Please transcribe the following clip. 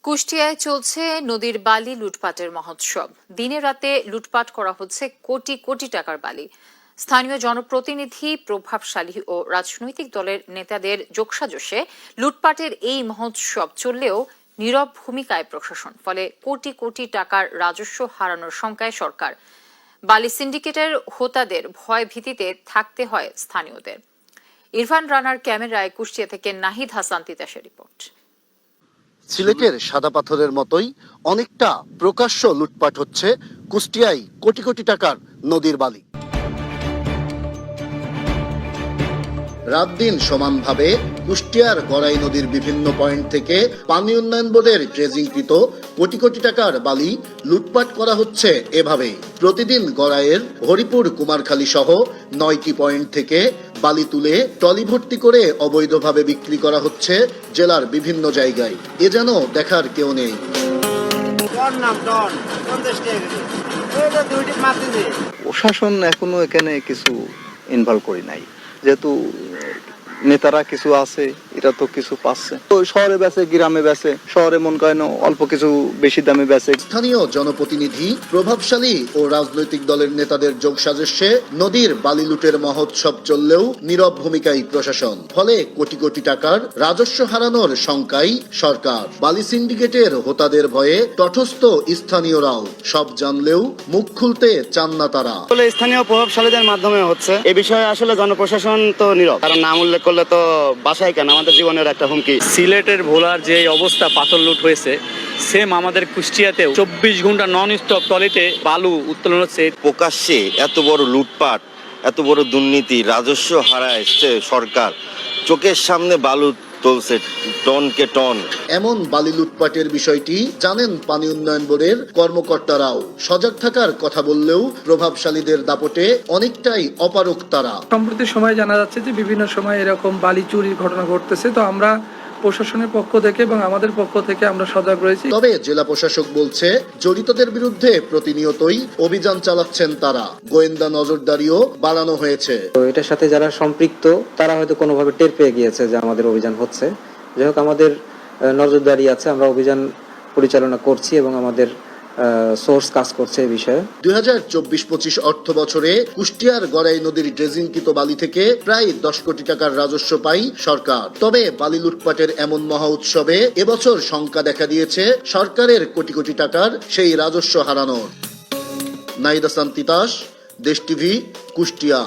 কুষ্টিয়ায় চলছে নদীর বালি লুটপাটের মহোৎসব। দিনে রাতে লুটপাট করা হচ্ছে কোটি কোটি টাকার বালি। স্থানীয় জনপ্রতিনিধি, প্রভাবশালী ও রাজনৈতিক দলের নেতাদের যোগসাজশে লুটপাটের এই মহোৎসব চললেও নীরব ভূমিকায় প্রশাসন, ফলে কোটি কোটি টাকার রাজস্ব হারানোর শঙ্কায় সরকার। বালি সিন্ডিকেটের হোতাদের ভয় ভীতিতে থাকতে হয় স্থানীয়দের। ইরফান রানার ক্যামেরায় কুষ্টিয়া থেকে নাহিদ হাসান তিতাসের রিপোর্ট। সিলেটের সাদা পাথরের মতোই অনেকটা প্রকাশ্য লুটপাট হচ্ছে কুষ্টিয়ায় কোটি কোটি টাকার নদীর বালি। রাত দিন সমানভাবে কুষ্টিয়ার গড়াই নদীর বিভিন্ন পয়েন্ট থেকে পানি উন্নয়ন বোর্ডের ড্রেজিংকৃত কোটি কোটি টাকার বালি লুটপাট করা হচ্ছে এভাবেই। প্রতিদিন গড়াইয়ের হরিপুর কুমারখালী সহ 9টি পয়েন্ট থেকে বালি তুলে ট্রলি ভর্তি করে অবৈধভাবে বিক্রি করা হচ্ছে জেলার বিভিন্ন জায়গায়। এ যেন দেখার কেউ নেই। প্রশাসন এখনো এখানে কিছু ইনভলভ করি নাই, যেহেতু নেতারা কিছু আছে, এরা তো কিছু পাচ্ছে। তো শহরে বেচে, গ্রামে বেচে, শহরে মন করেন অল্প কিছু বেশি দামে বেচে। স্থানীয় জনপ্রতিনিধি, প্রভাবশালী ও রাজনৈতিক দলের নেতাদের যোগসাজশে নদীর বালি লুটের মহোৎসব চললেও নীরব ভূমিকায় প্রশাসন, ফলে কোটি কোটি টাকার রাজস্ব হারানোর শঙ্কায় সরকার। বালি সিন্ডিকেটের হোতাদের ভয়ে তটস্থ স্থানীয়রাও সব জানলেও মুখ খুলতে চান না তারা। স্থানীয় প্রভাবশালীদের মাধ্যমে হচ্ছে এ বিষয়ে আসলে জনপ্রশাসন তো নীরব, কারণ নাম উল্লেখ করলে তো বাসায় কেন আমাদের জীবনের একটা হুমকি। সিলেটের ভোলার যে অবস্থা পাথর লুট হয়েছে, সেম আমাদের কুষ্টিয়াতেও 24 ঘন্টা নন স্টপ ট্রলিতে বালু উত্তোলন হচ্ছে। প্রকাশ্যে এত বড় লুটপাট, এত বড় দুর্নীতি, রাজস্ব হারায় সরকার, চোখের সামনে বালু তুলছে টনকে টন। এমন বালি লুটপাটের বিষয়টি জানেন পানি উন্নয়ন বোর্ডের কর্মকর্তারাও। সজাগ থাকার কথা বললেও প্রভাবশালীদের দাপটে অনেকটাই অপারগ তারা। সম্প্রতি সময় জানা যাচ্ছে যে বিভিন্ন সময় এরকম বালি চুরির ঘটনা ঘটতেছে, তো আমরা প্রশাসনের পক্ষ থেকে এবং আমাদের পক্ষ থেকে আমরা সজাগ রয়েছি। তবে জেলা প্রশাসক বলছে জড়িতদের বিরুদ্ধে প্রতিনিয়তই অভিযান চালাচ্ছেন তারা। গোয়েন্দা নজরদারিও বাড়ানো হয়েছে। তো এটার সাথে যারা সম্পৃক্ত তারা হয়তো কোনোভাবে টের পেয়ে গিয়েছে যে আমাদের অভিযান হচ্ছে। যাই হোক, আমাদের নজরদারি আছে, আমরা অভিযান পরিচালনা করছি এবং আমাদের সোর্স কাজ করছে এই বিষয়ে। 2024-25 অর্থ বছরে কুষ্টিয়ার গড়াই নদীর ড্রেজিংকৃত বালি থেকে প্রায় 10 কোটি টাকার রাজস্ব পায় সরকার। তবে বালি লুটপাটের এমন মহা উৎসবে এবছর শঙ্কা দেখা দিয়েছে সরকারের কোটি কোটি টাকার সেই রাজস্ব হারানোর। নাহিদ হাসান তিতাস, দেশ টিভি, কুষ্টিয়া।